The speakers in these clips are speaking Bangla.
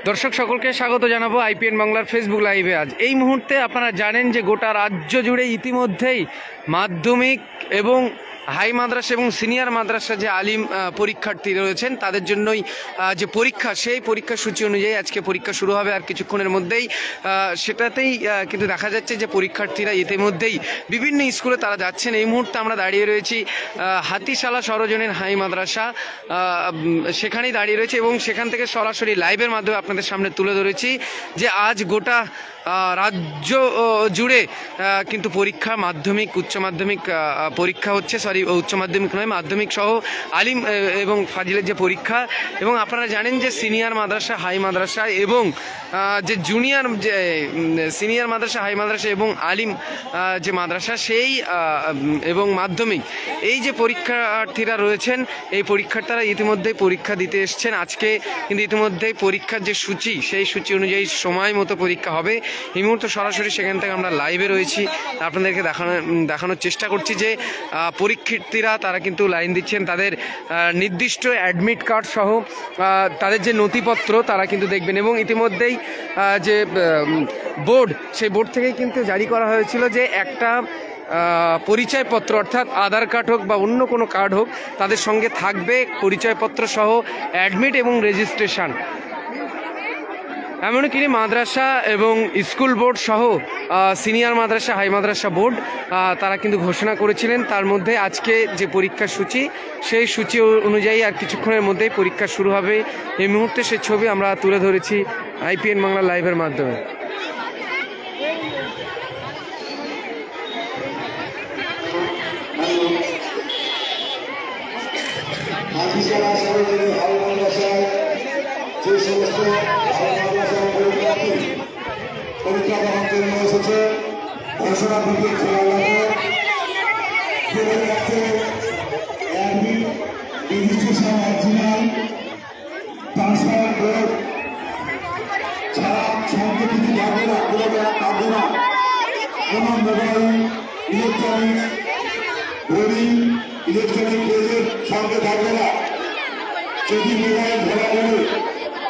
দর্শক সকলকে স্বাগত জানাবো আইপিএন বাংলার ফেসবুক লাইভে। আজ এই মুহূর্তে আপনারা জানেন যে গোটা রাজ্য জুড়ে ইতিমধ্যেই মাধ্যমিক এবং হাই মাদ্রাসা এবং সিনিয়র মাদ্রাসা যে আলিম পরীক্ষার্থী রয়েছেন তাদের জন্যই যে পরীক্ষা, সেই পরীক্ষা সূচি অনুযায়ী আজকে পরীক্ষা শুরু হবে আর কিছুক্ষণের মধ্যেই। সেটাতেই কিন্তু দেখা যাচ্ছে যে পরীক্ষার্থীরা ইতিমধ্যেই বিভিন্ন স্কুলে তারা যাচ্ছেন। এই মুহূর্তে আমরা দাঁড়িয়ে রয়েছি হাতিশালা সরোজনীন হাই মাদ্রাসা, সেখানেই দাঁড়িয়ে রয়েছে এবং সেখান থেকে সরাসরি লাইভের মাধ্যমে আপনাদের সামনে তুলে ধরেছি যে আজ গোটা রাজ্য জুড়ে কিন্তু পরীক্ষা, মাধ্যমিক উচ্চ মাধ্যমিক পরীক্ষা হচ্ছে, উচ্চ মাধ্যমিক নয় মাধ্যমিক সহ আলিম এবং ফাজিলের যে পরীক্ষা। এবং আপনারা জানেন যে সিনিয়র মাদ্রাসা, হাই মাদ্রাসা এবং যে জুনিয়র, যে সিনিয়র মাদ্রাসা, হাই মাদ্রাসা এবং আলিম যে মাদ্রাসা সেই এবং মাধ্যমিক, এই যে পরীক্ষার্থীরা রয়েছেন এই পরীক্ষার্থীরা ইতিমধ্যেই পরীক্ষা দিতে এসছেন। আজকে কিন্তু ইতিমধ্যেই পরীক্ষার যে সূচি, সেই সূচি অনুযায়ী সময় মতো পরীক্ষা হবে। এই মুহূর্তে সরাসরি সেখান থেকে আমরা লাইভে রয়েছি, আপনাদেরকে দেখানোর চেষ্টা করছি যে পরীক্ষার্থীরা তারা কিন্তু লাইন দিচ্ছেন, তাদের নির্দিষ্ট অ্যাডমিট কার্ড সহ তাদের যে নথিপত্র তারা কিন্তু দেখবেন। এবং ইতিমধ্যেই যে বোর্ড, সেই বোর্ড থেকেই কিন্তু জারি করা হয়েছিল যে একটা পরিচয়পত্র, অর্থাৎ আধার কার্ড হোক বা অন্য কোনো কার্ড হোক, তাদের সঙ্গে থাকবে পরিচয়পত্র সহ অ্যাডমিট এবং রেজিস্ট্রেশন। এমনকি মাদ্রাসা এবং স্কুল বোর্ড সহ সিনিয়র মাদ্রাসা, হাই মাদ্রাসা বোর্ড তারা কিন্তু ঘোষণা করেছিলেন। তার মধ্যে আজকে যে পরীক্ষার সূচি, সেই সূচি অনুযায়ী আর কিছুক্ষণের মধ্যেই পরীক্ষা শুরু হবে। এই মুহূর্তে সে ছবি আমরা তুলে ধরেছি আইপিএন বাংলা লাইভের মাধ্যমে। যে সমস্ত পরীক্ষা দেওয়ার জন্য এসেছে ঘোষণা দিতে খেলা যাচ্ছে রেজিস্ট্রেশন অরিজিনাল ট্রান্সফার বোর্ড ছাড়া সঙ্গে কিছু যাবে না, কাঁদবে না। কোনো মোবাইল, ইলেকট্রনিক্স, ঘড়ি, ইলেকট্রনিক পেজের সঙ্গে থাকবে না। যদি মোবাইল ধরা গেলে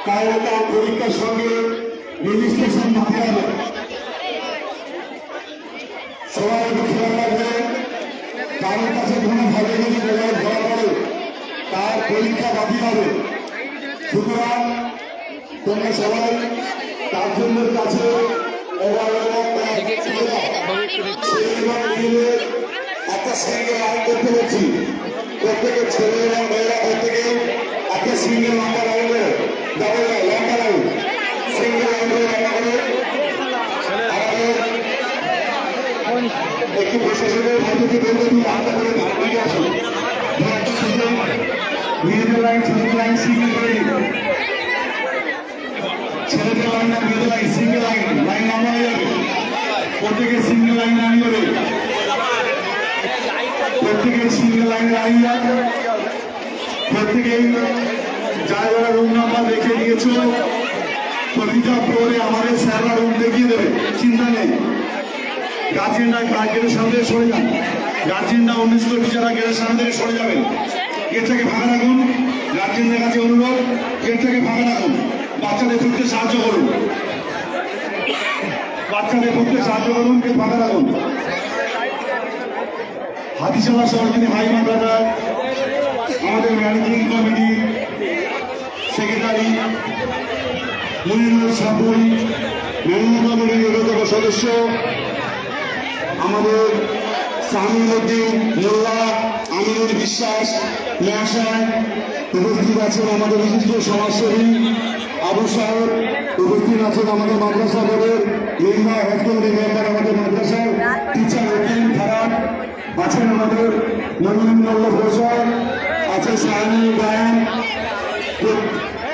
তাহলে তার পরীক্ষার সঙ্গে রেজিস্ট্রেশন মানতে হবে। সবাই খেয়াল রাখবে, কারোর কাছে কোনোভাবে যদি মোবাইল ধরা পড়ে তার পরীক্ষা বাতিল হবে। সুতরাং তোমরা সবাই তার জন্য কাছে একটা সিঙ্গেল লাইন করতে পারছি। প্রত্যেকের ছেলে এবং মেয়েরা প্রত্যেকে একটা সিঙ্গেল লম্বা লাইনে ডাবল লম্বা লাইন সিঙ্গেল লাইনে একটি প্রশাসনের মধ্যে বলতে আলাদা করে ভাগ আসুন। মেয়েদের লাইন, ছেলেদের লাইন সিঙ্গেল করে দিন। ছেলেদের লাইন না মেয়েদের লাইন, সিঙ্গেল লাইন, লাইন লম্বা হয়ে যাবে। প্রত্যেকে সিঙ্গেল লাইন দাঁড়িয়ে যাবে, প্রত্যেকে সিঙ্গেল লাইন দাঁড়িয়ে যাবে। প্রত্যেকেই যারা যারা রুম নাম্বার দেখে নিয়েছ প্রতিটা ফ্লোরে আমাদের স্যাররা রুম দেখিয়ে দেবে, চিন্তা নেই। গার্জেনরা গেটের সামনে সরে যান, গার্জেনরা অনিষ্ট টিচাররা গেটের সামনে থেকে সরে যাবেন। গেটটাকে ফাঁকা রাখুন, গার্জেনদের কাছে অনুরোধ গেটটাকে ফাঁকা রাখুন। বাচ্চাদের পড়তে সাহায্য করুন, বাচ্চাদের পড়তে সাহায্য করুন, গেট ফাঁকা রাখুন। হাতিশালা সরকারি হাই মাদ্রাসা আমাদের ম্যানেজিং কমিটি সেক্রেটারি মুনিরুল সাবুল, ম্যানেজিং কমিটির অন্যতম সদস্য আমাদের সামিউদ্দিন মোল্লা, আমিনুল বিশ্বাস মহাশয় উপস্থিত আছেন। আমাদের বিশিষ্ট সমাজসেবী আবু সাহেব উপস্থিত আছেন। আমাদের মাদ্রাসা বোর্ডের মেম্বার, হেড কমিটির মেম্বার, আমাদের মাদ্রাসার টিচার উদ্দিন খারাপ আছেন। আমাদের নবীন মোল্লা ঘোষক আছে, সাহানি গায়ন।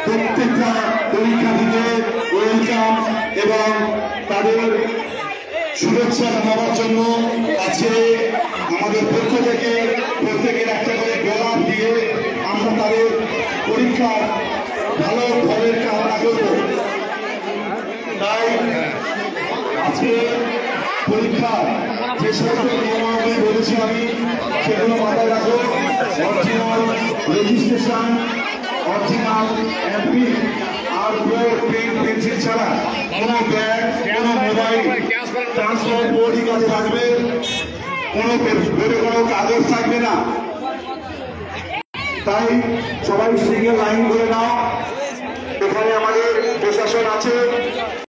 প্রত্যেকটা পরীক্ষার্থীকে ওয়েলকাম এবং তাদের শুভেচ্ছা জানাবার জন্য আজকে আমাদের পক্ষ থেকে প্রত্যেকের একটা করে গোলাপ দিয়ে আমরা তাদের পরীক্ষার ভালো ফলের কামনা করব। তাই আজকে পরীক্ষা যে সমস্ত নিয়মাবলী বলেছি আমি সেগুলো মাথায় রাখো। অরিজিনাল রেজিস্ট্রেশন, অরিজিনাল এমপি আর পেন পেন্সিল ছাড়া কোনো ব্যাগ, কোনো মোবাইল, ট্রান্সপোর্ট বোর্ডই কাছে থাকবে, কোনো বোর্ডে কোনো কাগজ থাকবে না। তাই সবাই সিঙ্গেল লাইন করে নাও। এখানে আমাদের প্রশাসন আছে।